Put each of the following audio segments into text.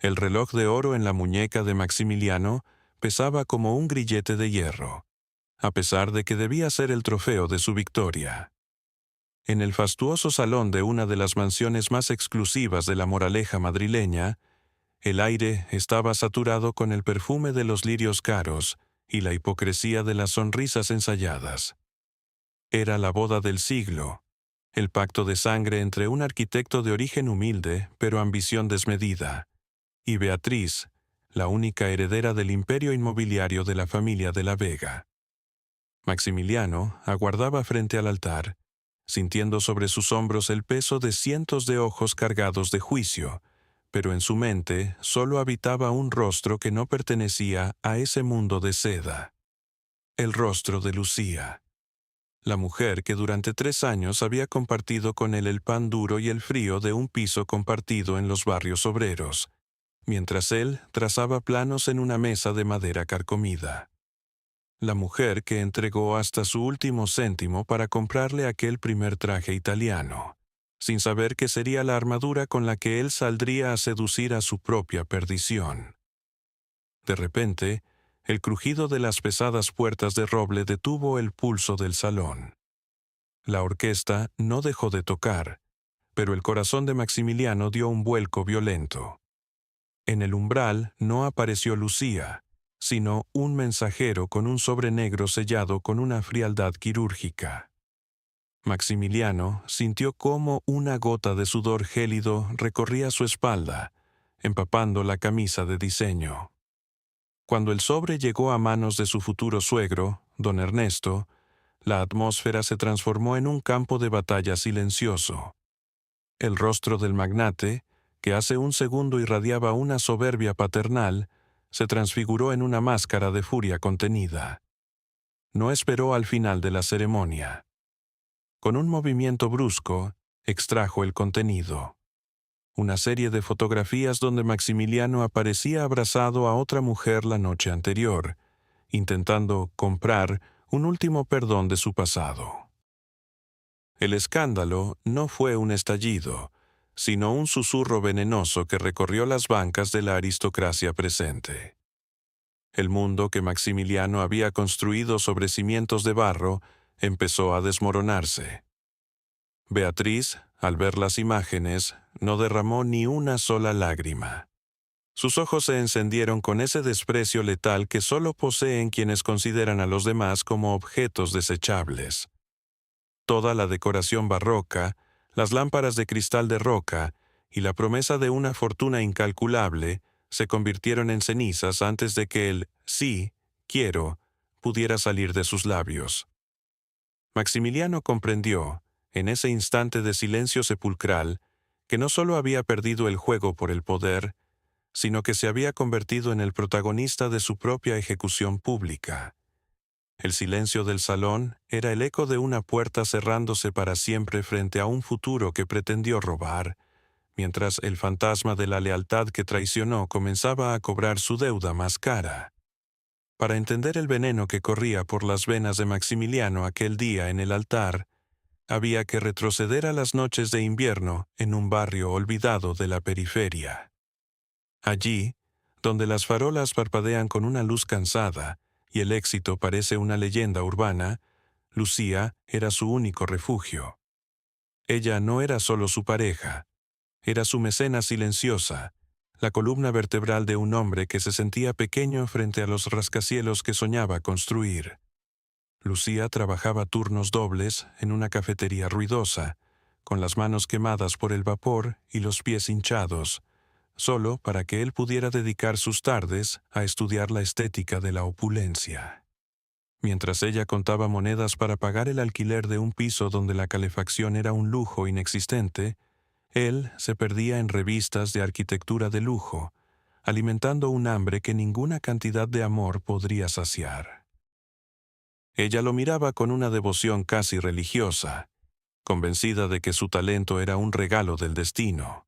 El reloj de oro en la muñeca de Maximiliano pesaba como un grillete de hierro, a pesar de que debía ser el trofeo de su victoria. En el fastuoso salón de una de las mansiones más exclusivas de la Moraleja madrileña, el aire estaba saturado con el perfume de los lirios caros y la hipocresía de las sonrisas ensayadas. Era la boda del siglo, el pacto de sangre entre un arquitecto de origen humilde pero ambición desmedida, y Beatriz, la única heredera del imperio inmobiliario de la familia de la Vega. Maximiliano aguardaba frente al altar, sintiendo sobre sus hombros el peso de cientos de ojos cargados de juicio, pero en su mente solo habitaba un rostro que no pertenecía a ese mundo de seda. El rostro de Lucía, la mujer que durante 3 años había compartido con él el pan duro y el frío de un piso compartido en los barrios obreros, mientras él trazaba planos en una mesa de madera carcomida. La mujer que entregó hasta su último céntimo para comprarle aquel primer traje italiano, sin saber que sería la armadura con la que él saldría a seducir a su propia perdición. De repente, el crujido de las pesadas puertas de roble detuvo el pulso del salón. La orquesta no dejó de tocar, pero el corazón de Maximiliano dio un vuelco violento. En el umbral no apareció Lucía, sino un mensajero con un sobre negro sellado con una frialdad quirúrgica. Maximiliano sintió cómo una gota de sudor gélido recorría su espalda, empapando la camisa de diseño. Cuando el sobre llegó a manos de su futuro suegro, don Ernesto, la atmósfera se transformó en un campo de batalla silencioso. El rostro del magnate, que hace un segundo irradiaba una soberbia paternal, se transfiguró en una máscara de furia contenida. No esperó al final de la ceremonia. Con un movimiento brusco, extrajo el contenido. Una serie de fotografías donde Maximiliano aparecía abrazado a otra mujer la noche anterior, intentando comprar un último perdón de su pasado. El escándalo no fue un estallido, sino un susurro venenoso que recorrió las bancas de la aristocracia presente. El mundo que Maximiliano había construido sobre cimientos de barro empezó a desmoronarse. Beatriz, al ver las imágenes, no derramó ni una sola lágrima. Sus ojos se encendieron con ese desprecio letal que solo poseen quienes consideran a los demás como objetos desechables. Toda la decoración barroca, las lámparas de cristal de roca y la promesa de una fortuna incalculable se convirtieron en cenizas antes de que el «sí, quiero» pudiera salir de sus labios. Maximiliano comprendió, en ese instante de silencio sepulcral, que no solo había perdido el juego por el poder, sino que se había convertido en el protagonista de su propia ejecución pública. El silencio del salón era el eco de una puerta cerrándose para siempre frente a un futuro que pretendió robar, mientras el fantasma de la lealtad que traicionó comenzaba a cobrar su deuda más cara. Para entender el veneno que corría por las venas de Maximiliano aquel día en el altar, había que retroceder a las noches de invierno en un barrio olvidado de la periferia. Allí, donde las farolas parpadean con una luz cansada y el éxito parece una leyenda urbana, Lucía era su único refugio. Ella no era solo su pareja, era su mecena silenciosa, la columna vertebral de un hombre que se sentía pequeño frente a los rascacielos que soñaba construir. Lucía trabajaba turnos dobles en una cafetería ruidosa, con las manos quemadas por el vapor y los pies hinchados, solo para que él pudiera dedicar sus tardes a estudiar la estética de la opulencia. Mientras ella contaba monedas para pagar el alquiler de un piso donde la calefacción era un lujo inexistente, él se perdía en revistas de arquitectura de lujo, alimentando un hambre que ninguna cantidad de amor podría saciar. Ella lo miraba con una devoción casi religiosa, convencida de que su talento era un regalo del destino,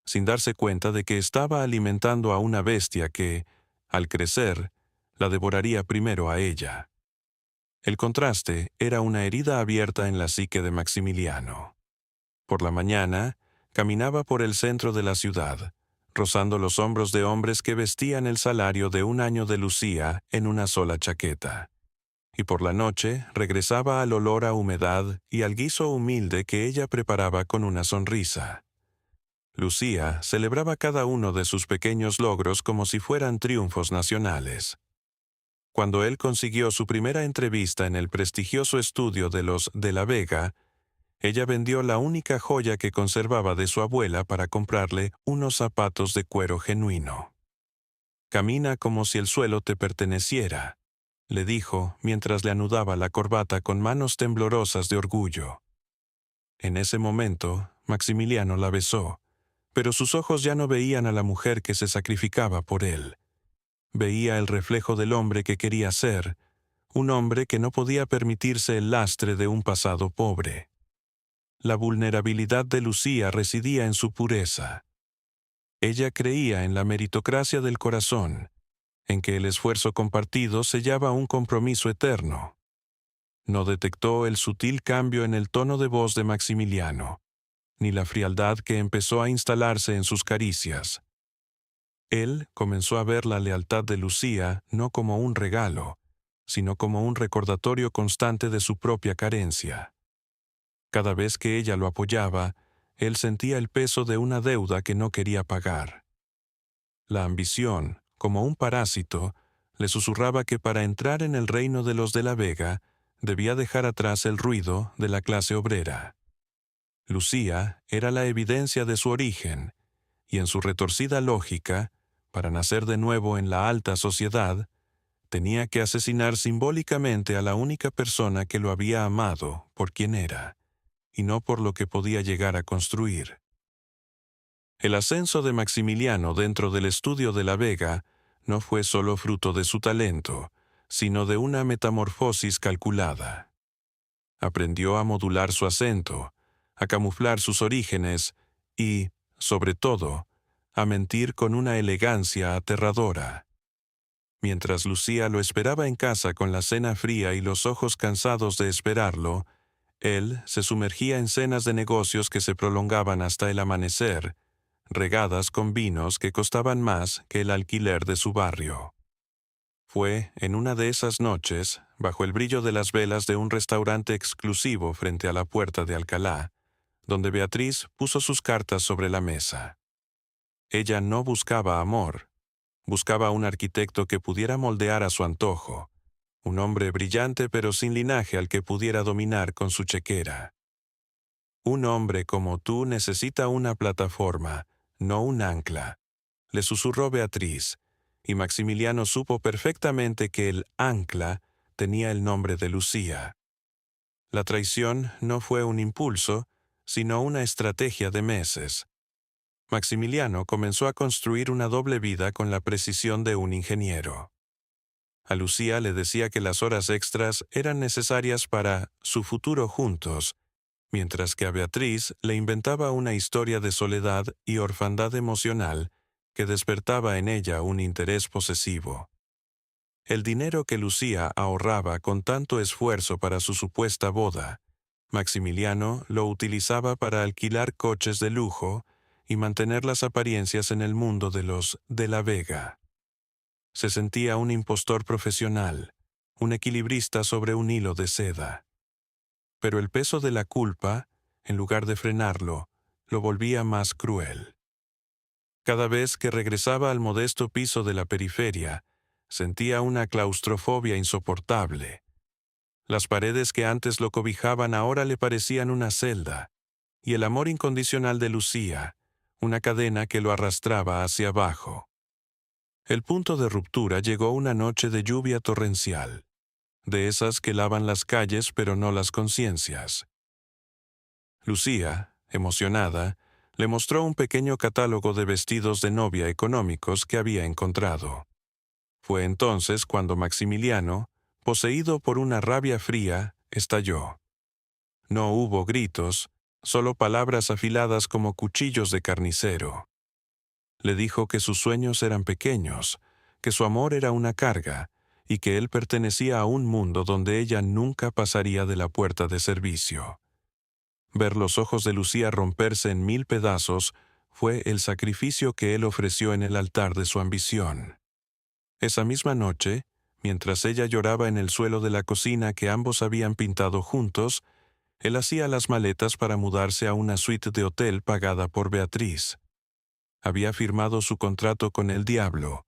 sin darse cuenta de que estaba alimentando a una bestia que, al crecer, la devoraría primero a ella. El contraste era una herida abierta en la psique de Maximiliano. Por la mañana, caminaba por el centro de la ciudad, rozando los hombros de hombres que vestían el salario de un año de Lucía en una sola chaqueta. Y por la noche regresaba al olor a humedad y al guiso humilde que ella preparaba con una sonrisa. Lucía celebraba cada uno de sus pequeños logros como si fueran triunfos nacionales. Cuando él consiguió su primera entrevista en el prestigioso estudio de los de la Vega, ella vendió la única joya que conservaba de su abuela para comprarle unos zapatos de cuero genuino. «Camina como si el suelo te perteneciera», le dijo mientras le anudaba la corbata con manos temblorosas de orgullo. En ese momento, Maximiliano la besó, pero sus ojos ya no veían a la mujer que se sacrificaba por él. Veía el reflejo del hombre que quería ser, un hombre que no podía permitirse el lastre de un pasado pobre. La vulnerabilidad de Lucía residía en su pureza. Ella creía en la meritocracia del corazón, en que el esfuerzo compartido sellaba un compromiso eterno. No detectó el sutil cambio en el tono de voz de Maximiliano, ni la frialdad que empezó a instalarse en sus caricias. Él comenzó a ver la lealtad de Lucía no como un regalo, sino como un recordatorio constante de su propia carencia. Cada vez que ella lo apoyaba, él sentía el peso de una deuda que no quería pagar. La ambición, como un parásito, le susurraba que para entrar en el reino de los de la Vega, debía dejar atrás el ruido de la clase obrera. Lucía era la evidencia de su origen, y en su retorcida lógica, para nacer de nuevo en la alta sociedad, tenía que asesinar simbólicamente a la única persona que lo había amado por quien era, y no por lo que podía llegar a construir. El ascenso de Maximiliano dentro del estudio de la Vega no fue solo fruto de su talento, sino de una metamorfosis calculada. Aprendió a modular su acento, a camuflar sus orígenes y, sobre todo, a mentir con una elegancia aterradora. Mientras Lucía lo esperaba en casa con la cena fría y los ojos cansados de esperarlo, él se sumergía en cenas de negocios que se prolongaban hasta el amanecer, regadas con vinos que costaban más que el alquiler de su barrio. Fue en una de esas noches, bajo el brillo de las velas de un restaurante exclusivo frente a la puerta de Alcalá, donde Beatriz puso sus cartas sobre la mesa. Ella no buscaba amor, buscaba un arquitecto que pudiera moldear a su antojo, un hombre brillante pero sin linaje al que pudiera dominar con su chequera. Un hombre como tú necesita una plataforma, no un ancla, le susurró Beatriz, y Maximiliano supo perfectamente que el ancla tenía el nombre de Lucía. La traición no fue un impulso, sino una estrategia de meses. Maximiliano comenzó a construir una doble vida con la precisión de un ingeniero. A Lucía le decía que las horas extras eran necesarias para su futuro juntos, mientras que a Beatriz le inventaba una historia de soledad y orfandad emocional que despertaba en ella un interés posesivo. El dinero que Lucía ahorraba con tanto esfuerzo para su supuesta boda, Maximiliano lo utilizaba para alquilar coches de lujo y mantener las apariencias en el mundo de los de la Vega. Se sentía un impostor profesional, un equilibrista sobre un hilo de seda. Pero el peso de la culpa, en lugar de frenarlo, lo volvía más cruel. Cada vez que regresaba al modesto piso de la periferia, sentía una claustrofobia insoportable. Las paredes que antes lo cobijaban ahora le parecían una celda, y el amor incondicional de Lucía, una cadena que lo arrastraba hacia abajo. El punto de ruptura llegó una noche de lluvia torrencial, de esas que lavan las calles pero no las conciencias. Lucía, emocionada, le mostró un pequeño catálogo de vestidos de novia económicos que había encontrado. Fue entonces cuando Maximiliano, poseído por una rabia fría, estalló. No hubo gritos, solo palabras afiladas como cuchillos de carnicero. Le dijo que sus sueños eran pequeños, que su amor era una carga, y que él pertenecía a un mundo donde ella nunca pasaría de la puerta de servicio. Ver los ojos de Lucía romperse en 1000 pedazos fue el sacrificio que él ofreció en el altar de su ambición. Esa misma noche, mientras ella lloraba en el suelo de la cocina que ambos habían pintado juntos, él hacía las maletas para mudarse a una suite de hotel pagada por Beatriz. Había firmado su contrato con el diablo,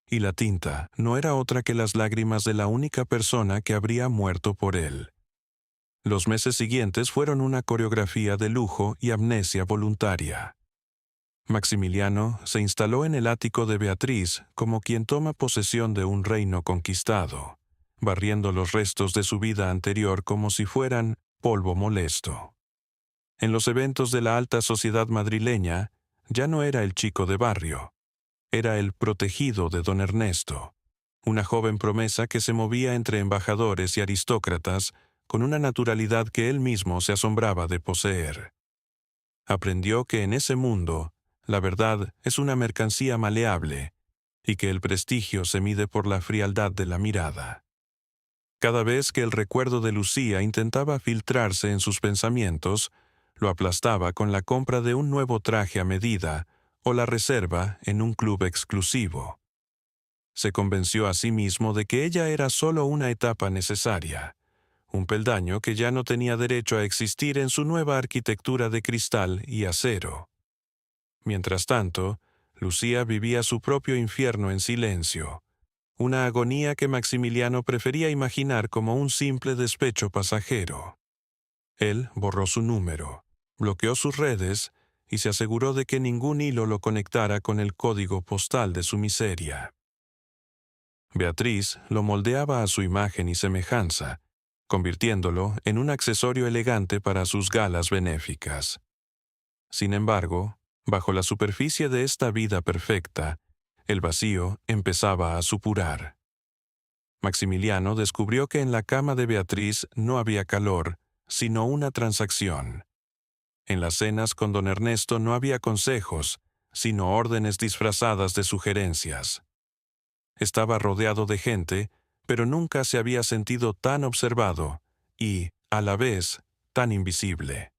y la tinta no era otra que las lágrimas de la única persona que habría muerto por él. Los meses siguientes fueron una coreografía de lujo y amnesia voluntaria. Maximiliano se instaló en el ático de Beatriz como quien toma posesión de un reino conquistado, barriendo los restos de su vida anterior como si fueran polvo molesto. En los eventos de la alta sociedad madrileña, ya no era el chico de barrio, era el protegido de don Ernesto, una joven promesa que se movía entre embajadores y aristócratas con una naturalidad que él mismo se asombraba de poseer. Aprendió que en ese mundo, la verdad es una mercancía maleable y que el prestigio se mide por la frialdad de la mirada. Cada vez que el recuerdo de Lucía intentaba filtrarse en sus pensamientos, lo aplastaba con la compra de un nuevo traje a medida o la reserva en un club exclusivo. Se convenció a sí mismo de que ella era solo una etapa necesaria, un peldaño que ya no tenía derecho a existir en su nueva arquitectura de cristal y acero. Mientras tanto, Lucía vivía su propio infierno en silencio, una agonía que Maximiliano prefería imaginar como un simple despecho pasajero. Él borró su número, bloqueó sus redes y se aseguró de que ningún hilo lo conectara con el código postal de su miseria. Beatriz lo moldeaba a su imagen y semejanza, convirtiéndolo en un accesorio elegante para sus galas benéficas. Sin embargo, bajo la superficie de esta vida perfecta, el vacío empezaba a supurar. Maximiliano descubrió que en la cama de Beatriz no había calor, sino una transacción. En las cenas con don Ernesto no había consejos, sino órdenes disfrazadas de sugerencias. Estaba rodeado de gente, pero nunca se había sentido tan observado y, a la vez, tan invisible.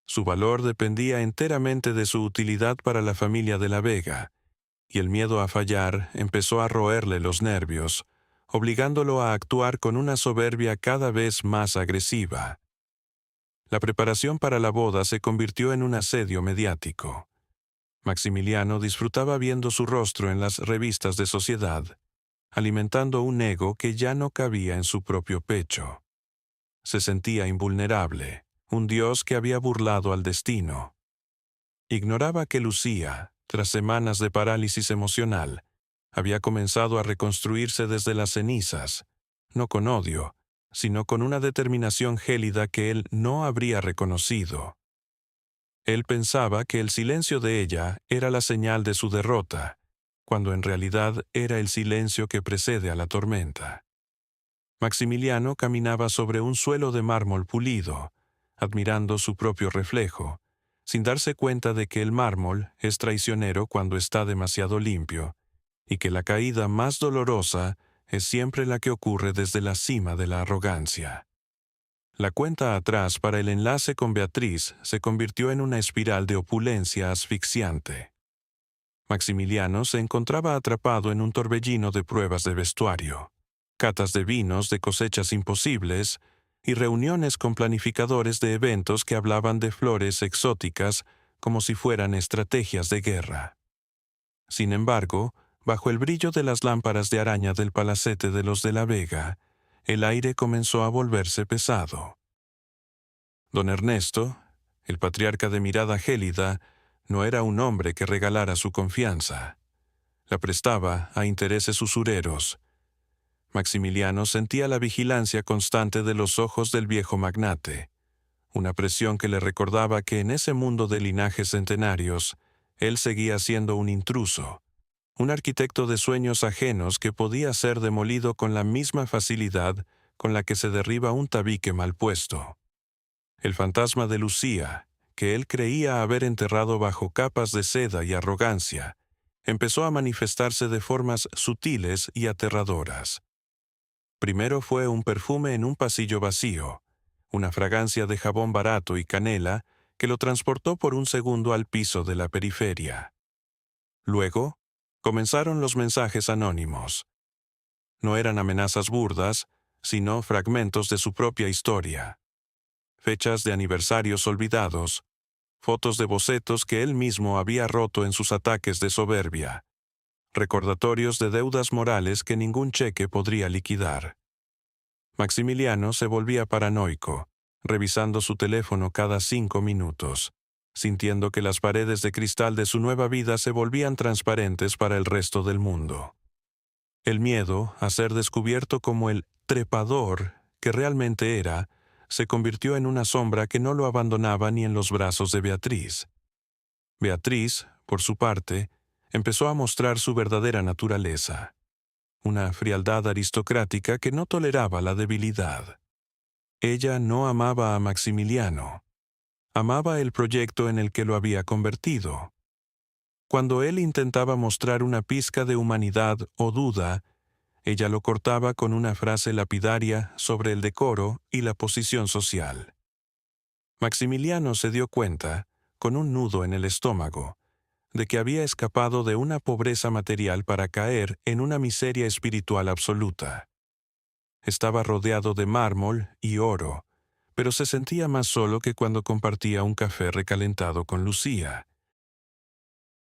Su valor dependía enteramente de su utilidad para la familia de la Vega, y el miedo a fallar empezó a roerle los nervios, obligándolo a actuar con una soberbia cada vez más agresiva. La preparación para la boda se convirtió en un asedio mediático. Maximiliano disfrutaba viendo su rostro en las revistas de sociedad, alimentando un ego que ya no cabía en su propio pecho. Se sentía invulnerable, un dios que había burlado al destino. Ignoraba que Lucía, tras semanas de parálisis emocional, había comenzado a reconstruirse desde las cenizas, no con odio, sino con una determinación gélida que él no habría reconocido. Él pensaba que el silencio de ella era la señal de su derrota, cuando en realidad era el silencio que precede a la tormenta. Maximiliano caminaba sobre un suelo de mármol pulido, admirando su propio reflejo, sin darse cuenta de que el mármol es traicionero cuando está demasiado limpio, y que la caída más dolorosa es siempre la que ocurre desde la cima de la arrogancia. La cuenta atrás para el enlace con Beatriz se convirtió en una espiral de opulencia asfixiante. Maximiliano se encontraba atrapado en un torbellino de pruebas de vestuario, catas de vinos de cosechas imposibles y reuniones con planificadores de eventos que hablaban de flores exóticas como si fueran estrategias de guerra. Sin embargo, bajo el brillo de las lámparas de araña del palacete de los de la Vega, el aire comenzó a volverse pesado. Don Ernesto, el patriarca de mirada gélida, no era un hombre que regalara su confianza. La prestaba a intereses usureros. Maximiliano sentía la vigilancia constante de los ojos del viejo magnate, una presión que le recordaba que en ese mundo de linajes centenarios, él seguía siendo un intruso, un arquitecto de sueños ajenos que podía ser demolido con la misma facilidad con la que se derriba un tabique mal puesto. El fantasma de Lucía, que él creía haber enterrado bajo capas de seda y arrogancia, empezó a manifestarse de formas sutiles y aterradoras. Primero fue un perfume en un pasillo vacío, una fragancia de jabón barato y canela que lo transportó por un segundo al piso de la periferia. Luego, comenzaron los mensajes anónimos. No eran amenazas burdas, sino fragmentos de su propia historia. Fechas de aniversarios olvidados, fotos de bocetos que él mismo había roto en sus ataques de soberbia, recordatorios de deudas morales que ningún cheque podría liquidar. Maximiliano se volvía paranoico, revisando su teléfono cada 5 minutos, sintiendo que las paredes de cristal de su nueva vida se volvían transparentes para el resto del mundo. El miedo a ser descubierto como el trepador que realmente era, se convirtió en una sombra que no lo abandonaba ni en los brazos de Beatriz. Beatriz, por su parte, empezó a mostrar su verdadera naturaleza, una frialdad aristocrática que no toleraba la debilidad. Ella no amaba a Maximiliano, amaba el proyecto en el que lo había convertido. Cuando él intentaba mostrar una pizca de humanidad o duda, ella lo cortaba con una frase lapidaria sobre el decoro y la posición social. Maximiliano se dio cuenta, con un nudo en el estómago, de que había escapado de una pobreza material para caer en una miseria espiritual absoluta. Estaba rodeado de mármol y oro, pero se sentía más solo que cuando compartía un café recalentado con Lucía.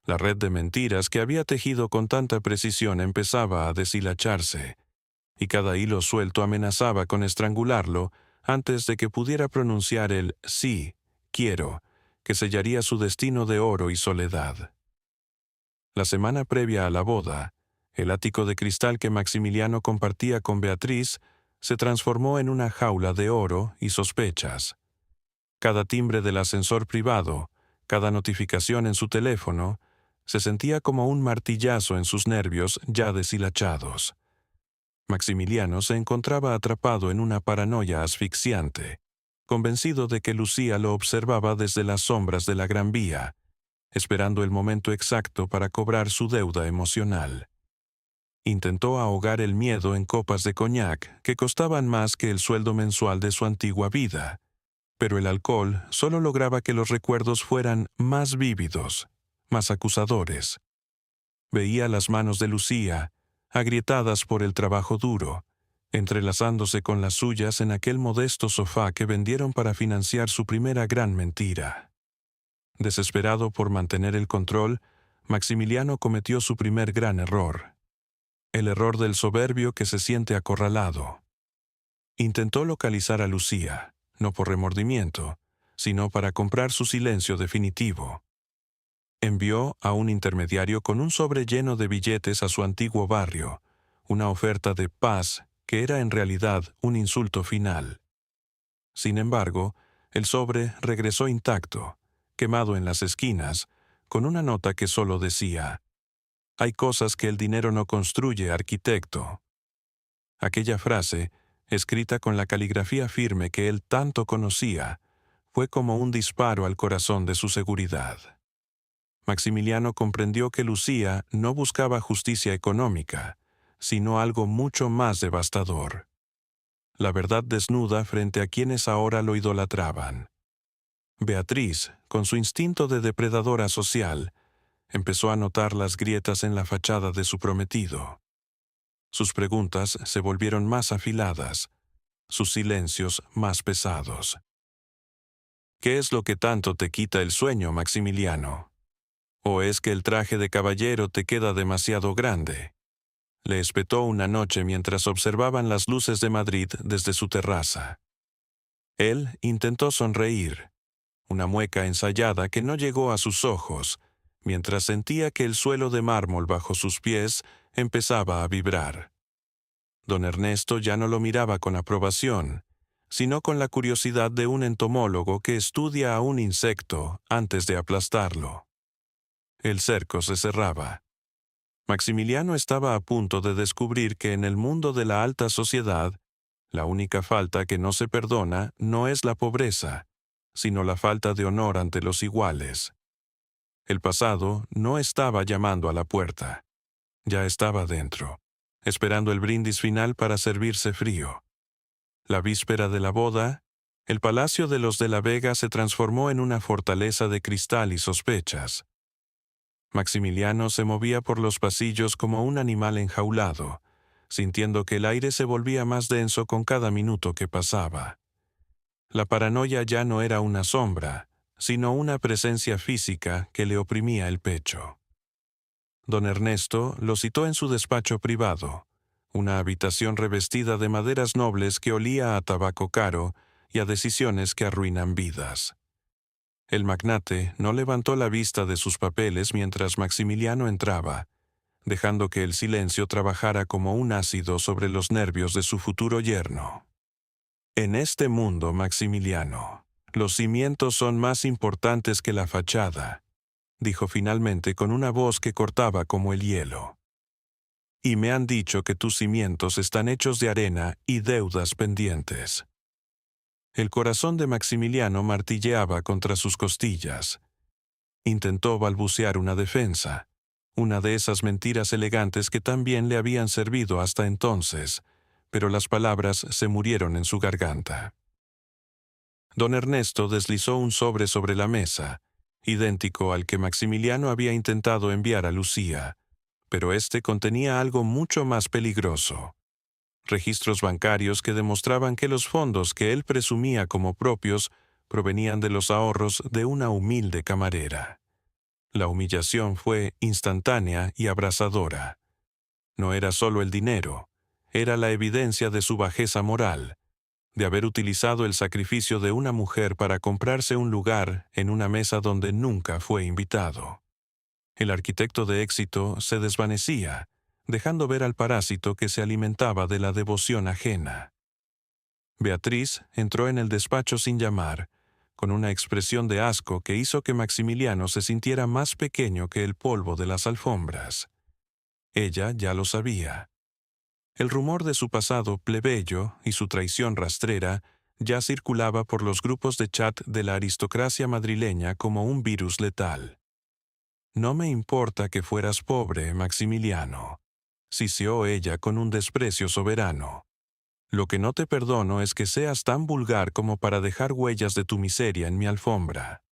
La red de mentiras que había tejido con tanta precisión empezaba a deshilacharse, y cada hilo suelto amenazaba con estrangularlo antes de que pudiera pronunciar el sí, quiero, que sellaría su destino de oro y soledad. La semana previa a la boda, el ático de cristal que Maximiliano compartía con Beatriz se transformó en una jaula de oro y sospechas. Cada timbre del ascensor privado, cada notificación en su teléfono, se sentía como un martillazo en sus nervios ya deshilachados. Maximiliano se encontraba atrapado en una paranoia asfixiante, convencido de que Lucía lo observaba desde las sombras de la Gran Vía, esperando el momento exacto para cobrar su deuda emocional. Intentó ahogar el miedo en copas de coñac que costaban más que el sueldo mensual de su antigua vida, pero el alcohol solo lograba que los recuerdos fueran más vívidos, más acusadores. Veía las manos de Lucía, agrietadas por el trabajo duro, entrelazándose con las suyas en aquel modesto sofá que vendieron para financiar su primera gran mentira. Desesperado por mantener el control, Maximiliano cometió su primer gran error. El error del soberbio que se siente acorralado. Intentó localizar a Lucía, no por remordimiento, sino para comprar su silencio definitivo. Envió a un intermediario con un sobre lleno de billetes a su antiguo barrio, una oferta de paz que era en realidad un insulto final. Sin embargo, el sobre regresó intacto, quemado en las esquinas, con una nota que solo decía: «Hay cosas que el dinero no construye, arquitecto». Aquella frase, escrita con la caligrafía firme que él tanto conocía, fue como un disparo al corazón de su seguridad. Maximiliano comprendió que Lucía no buscaba justicia económica, sino algo mucho más devastador. La verdad desnuda frente a quienes ahora lo idolatraban. Beatriz, con su instinto de depredadora social, empezó a notar las grietas en la fachada de su prometido. Sus preguntas se volvieron más afiladas, sus silencios más pesados. «¿Qué es lo que tanto te quita el sueño, Maximiliano? ¿O es que el traje de caballero te queda demasiado grande?», le espetó una noche mientras observaban las luces de Madrid desde su terraza. Él intentó sonreír, una mueca ensayada que no llegó a sus ojos, mientras sentía que el suelo de mármol bajo sus pies empezaba a vibrar. Don Ernesto ya no lo miraba con aprobación, sino con la curiosidad de un entomólogo que estudia a un insecto antes de aplastarlo. El cerco se cerraba. Maximiliano estaba a punto de descubrir que en el mundo de la alta sociedad, la única falta que no se perdona no es la pobreza, sino la falta de honor ante los iguales. El pasado no estaba llamando a la puerta. Ya estaba dentro, esperando el brindis final para servirse frío. La víspera de la boda, El palacio de los de la Vega se transformó en una fortaleza de cristal y sospechas. Maximiliano se movía por los pasillos como un animal enjaulado, sintiendo que el aire se volvía más denso con cada minuto que pasaba. La paranoia ya no era una sombra, sino una presencia física que le oprimía el pecho. Don Ernesto lo citó en su despacho privado, una habitación revestida de maderas nobles que olía a tabaco caro y a decisiones que arruinan vidas. El magnate no levantó la vista de sus papeles mientras Maximiliano entraba, dejando que el silencio trabajara como un ácido sobre los nervios de su futuro yerno. En este mundo, Maximiliano, los cimientos son más importantes que la fachada, dijo finalmente con una voz que cortaba como el hielo. Y me han dicho que tus cimientos están hechos de arena y deudas pendientes. El corazón de Maximiliano martilleaba contra sus costillas. Intentó balbucear una defensa, una de esas mentiras elegantes que tan bien le habían servido hasta entonces, pero las palabras se murieron en su garganta. Don Ernesto deslizó un sobre la mesa, idéntico al que Maximiliano había intentado enviar a Lucía, pero este contenía algo mucho más peligroso. Registros bancarios que demostraban que los fondos que él presumía como propios provenían de los ahorros de una humilde camarera. La humillación fue instantánea y abrasadora. No era solo el dinero, era la evidencia de su bajeza moral, de haber utilizado el sacrificio de una mujer para comprarse un lugar en una mesa donde nunca fue invitado. El arquitecto de éxito se desvanecía, dejando ver al parásito que se alimentaba de la devoción ajena. Beatriz entró en el despacho sin llamar, con una expresión de asco que hizo que Maximiliano se sintiera más pequeño que el polvo de las alfombras. Ella ya lo sabía. El rumor de su pasado plebeyo y su traición rastrera ya circulaba por los grupos de chat de la aristocracia madrileña como un virus letal. «No me importa que fueras pobre, Maximiliano», siseó ella con un desprecio soberano. «Lo que no te perdono es que seas tan vulgar como para dejar huellas de tu miseria en mi alfombra».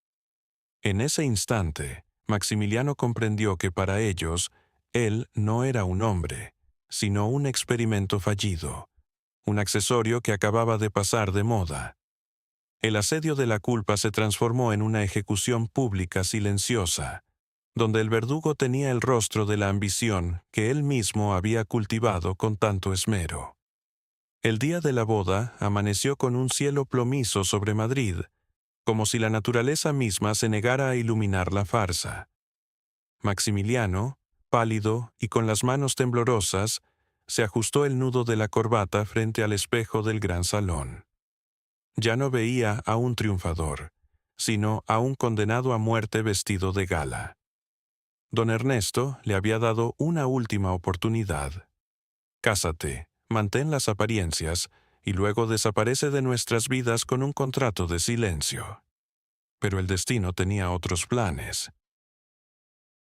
En ese instante, Maximiliano comprendió que para ellos, él no era un hombre, sino un experimento fallido, un accesorio que acababa de pasar de moda. El asedio de la culpa se transformó en una ejecución pública silenciosa, donde el verdugo tenía el rostro de la ambición que él mismo había cultivado con tanto esmero. El día de la boda amaneció con un cielo plomizo sobre Madrid, como si la naturaleza misma se negara a iluminar la farsa. Maximiliano, pálido y con las manos temblorosas, se ajustó el nudo de la corbata frente al espejo del gran salón. Ya no veía a un triunfador, sino a un condenado a muerte vestido de gala. Don Ernesto le había dado una última oportunidad. «Cásate, mantén las apariencias, y luego desaparece de nuestras vidas con un contrato de silencio». Pero el destino tenía otros planes.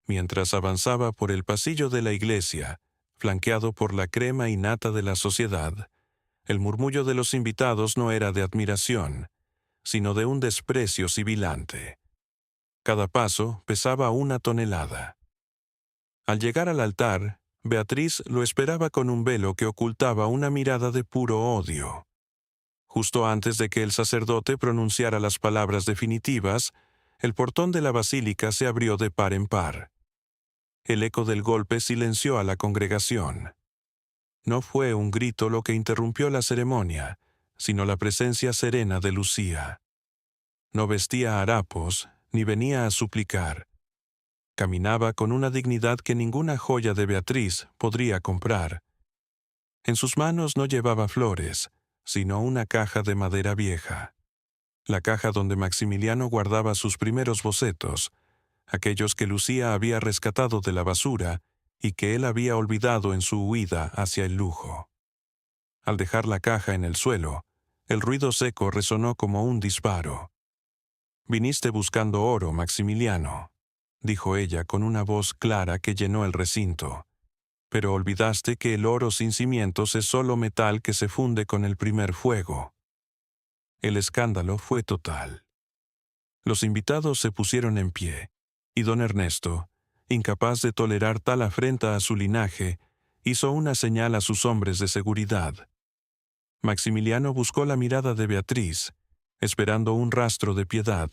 Mientras avanzaba por el pasillo de la iglesia, flanqueado por la crema y nata de la sociedad, el murmullo de los invitados no era de admiración, sino de un desprecio sibilante. Cada paso pesaba 1 tonelada. Al llegar al altar, Beatriz lo esperaba con un velo que ocultaba una mirada de puro odio. Justo antes de que el sacerdote pronunciara las palabras definitivas, el portón de la basílica se abrió de par en par. El eco del golpe silenció a la congregación. No fue un grito lo que interrumpió la ceremonia, sino la presencia serena de Lucía. No vestía harapos, ni venía a suplicar. Caminaba con una dignidad que ninguna joya de Beatriz podría comprar. En sus manos no llevaba flores, sino una caja de madera vieja. La caja donde Maximiliano guardaba sus primeros bocetos, aquellos que Lucía había rescatado de la basura y que él había olvidado en su huida hacia el lujo. Al dejar la caja en el suelo, el ruido seco resonó como un disparo. «Viniste buscando oro, Maximiliano», dijo ella con una voz clara que llenó el recinto. «Pero olvidaste que el oro sin cimientos es solo metal que se funde con el primer fuego». El escándalo fue total. Los invitados se pusieron en pie, y don Ernesto, incapaz de tolerar tal afrenta a su linaje, hizo una señal a sus hombres de seguridad. Maximiliano buscó la mirada de Beatriz, esperando un rastro de piedad,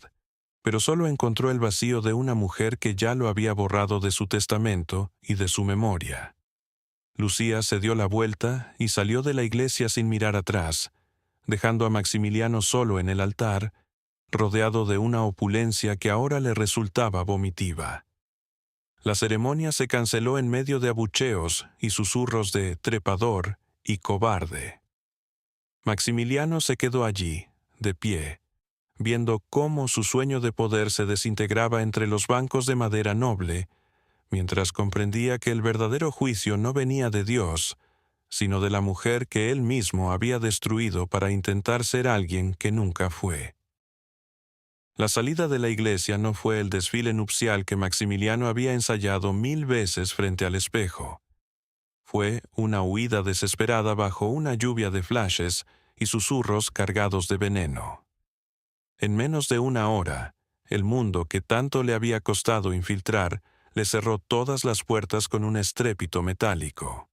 pero solo encontró el vacío de una mujer que ya lo había borrado de su testamento y de su memoria. Lucía se dio la vuelta y salió de la iglesia sin mirar atrás, dejando a Maximiliano solo en el altar, rodeado de una opulencia que ahora le resultaba vomitiva. La ceremonia se canceló en medio de abucheos y susurros de trepador y cobarde. Maximiliano se quedó allí, de pie, viendo cómo su sueño de poder se desintegraba entre los bancos de madera noble, mientras comprendía que el verdadero juicio no venía de Dios, sino de la mujer que él mismo había destruido para intentar ser alguien que nunca fue. La salida de la iglesia no fue el desfile nupcial que Maximiliano había ensayado 1000 veces frente al espejo. Fue una huida desesperada bajo una lluvia de flashes y susurros cargados de veneno. En menos de una hora, el mundo que tanto le había costado infiltrar le cerró todas las puertas con un estrépito metálico.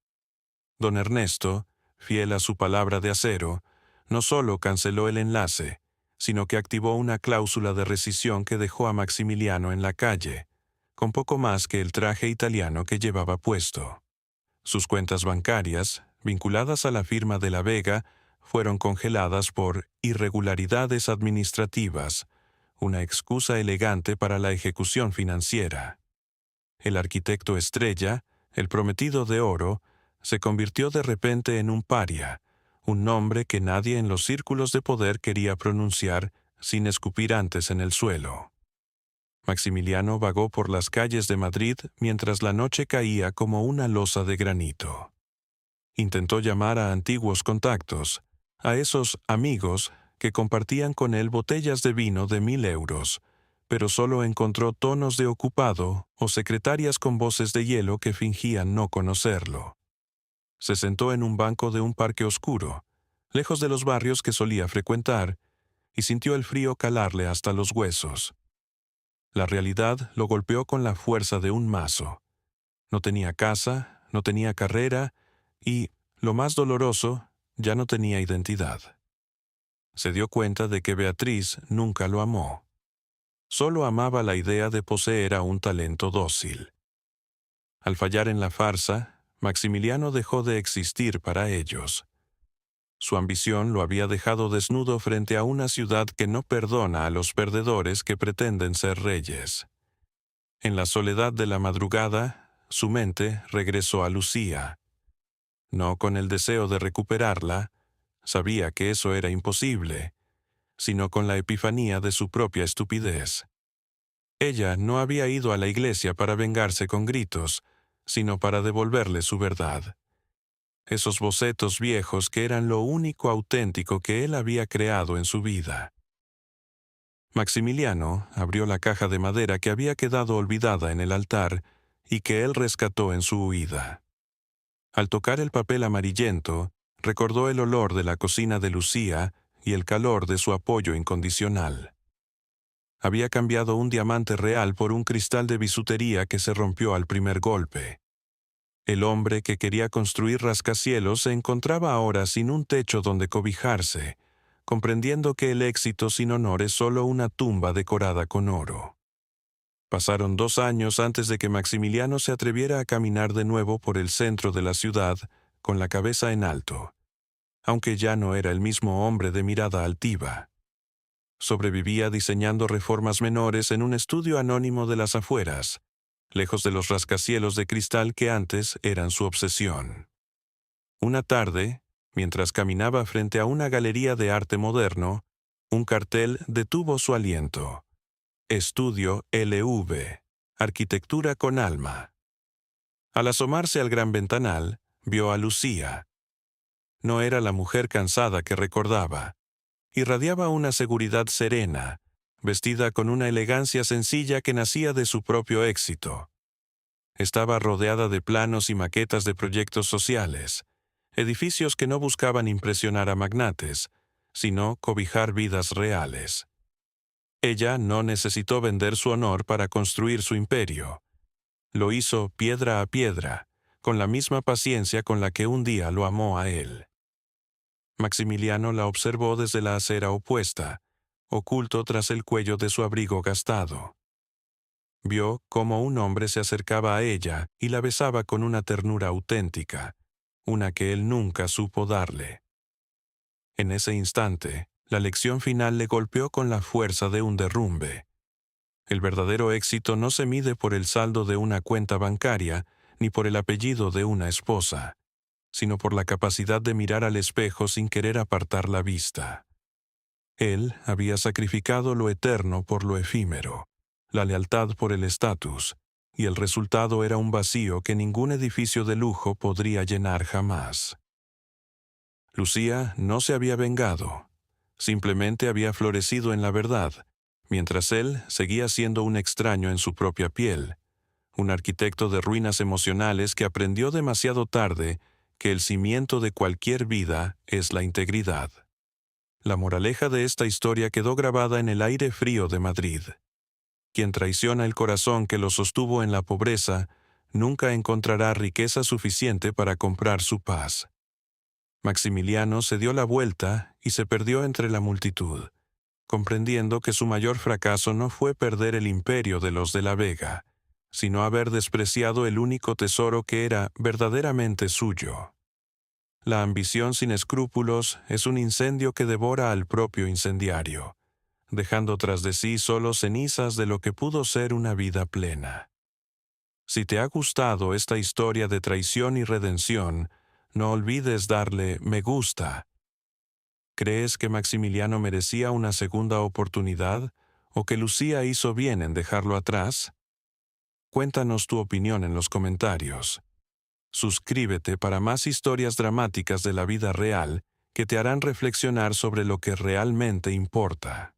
Don Ernesto, fiel a su palabra de acero, no solo canceló el enlace, sino que activó una cláusula de rescisión que dejó a Maximiliano en la calle, con poco más que el traje italiano que llevaba puesto. Sus cuentas bancarias, vinculadas a la firma de la Vega, fueron congeladas por irregularidades administrativas, una excusa elegante para la ejecución financiera. El arquitecto estrella, el prometido de oro, se convirtió de repente en un paria, un nombre que nadie en los círculos de poder quería pronunciar sin escupir antes en el suelo. Maximiliano vagó por las calles de Madrid mientras la noche caía como una losa de granito. Intentó llamar a antiguos contactos, a esos amigos que compartían con él botellas de vino de 1000 euros, pero solo encontró tonos de ocupado o secretarias con voces de hielo que fingían no conocerlo. Se sentó en un banco de un parque oscuro, lejos de los barrios que solía frecuentar, y sintió el frío calarle hasta los huesos. La realidad lo golpeó con la fuerza de un mazo. No tenía casa, no tenía carrera y, lo más doloroso, ya no tenía identidad. Se dio cuenta de que Beatriz nunca lo amó. Solo amaba la idea de poseer a un talento dócil. Al fallar en la farsa, Maximiliano dejó de existir para ellos. Su ambición lo había dejado desnudo frente a una ciudad que no perdona a los perdedores que pretenden ser reyes. En la soledad de la madrugada, su mente regresó a Lucía. No con el deseo de recuperarla, sabía que eso era imposible, sino con la epifanía de su propia estupidez. Ella no había ido a la iglesia para vengarse con gritos, sino para devolverle su verdad. Esos bocetos viejos que eran lo único auténtico que él había creado en su vida. Maximiliano abrió la caja de madera que había quedado olvidada en el altar y que él rescató en su huida. Al tocar el papel amarillento, recordó el olor de la cocina de Lucía y el calor de su apoyo incondicional. Había cambiado un diamante real por un cristal de bisutería que se rompió al primer golpe. El hombre que quería construir rascacielos se encontraba ahora sin un techo donde cobijarse, comprendiendo que el éxito sin honor es solo una tumba decorada con oro. Pasaron 2 años antes de que Maximiliano se atreviera a caminar de nuevo por el centro de la ciudad con la cabeza en alto, aunque ya no era el mismo hombre de mirada altiva. Sobrevivía diseñando reformas menores en un estudio anónimo de las afueras, lejos de los rascacielos de cristal que antes eran su obsesión. Una tarde, mientras caminaba frente a una galería de arte moderno, un cartel detuvo su aliento. Estudio LV, Arquitectura con Alma. Al asomarse al gran ventanal, vio a Lucía. No era la mujer cansada que recordaba. Irradiaba una seguridad serena, vestida con una elegancia sencilla que nacía de su propio éxito. Estaba rodeada de planos y maquetas de proyectos sociales, edificios que no buscaban impresionar a magnates, sino cobijar vidas reales. Ella no necesitó vender su honor para construir su imperio. Lo hizo piedra a piedra, con la misma paciencia con la que un día lo amó a él. Maximiliano la observó desde la acera opuesta, oculto tras el cuello de su abrigo gastado. Vio cómo un hombre se acercaba a ella y la besaba con una ternura auténtica, una que él nunca supo darle. En ese instante, la lección final le golpeó con la fuerza de un derrumbe. El verdadero éxito no se mide por el saldo de una cuenta bancaria ni por el apellido de una esposa, sino por la capacidad de mirar al espejo sin querer apartar la vista. Él había sacrificado lo eterno por lo efímero, la lealtad por el estatus, y el resultado era un vacío que ningún edificio de lujo podría llenar jamás. Lucía no se había vengado, simplemente había florecido en la verdad, mientras él seguía siendo un extraño en su propia piel, un arquitecto de ruinas emocionales que aprendió demasiado tarde que el cimiento de cualquier vida es la integridad. La moraleja de esta historia quedó grabada en el aire frío de Madrid. Quien traiciona el corazón que lo sostuvo en la pobreza, nunca encontrará riqueza suficiente para comprar su paz. Maximiliano se dio la vuelta y se perdió entre la multitud, comprendiendo que su mayor fracaso no fue perder el imperio de los de la Vega, sino haber despreciado el único tesoro que era verdaderamente suyo. La ambición sin escrúpulos es un incendio que devora al propio incendiario, dejando tras de sí solo cenizas de lo que pudo ser una vida plena. Si te ha gustado esta historia de traición y redención, no olvides darle me gusta. ¿Crees que Maximiliano merecía una segunda oportunidad o que Lucía hizo bien en dejarlo atrás? Cuéntanos tu opinión en los comentarios. Suscríbete para más historias dramáticas de la vida real que te harán reflexionar sobre lo que realmente importa.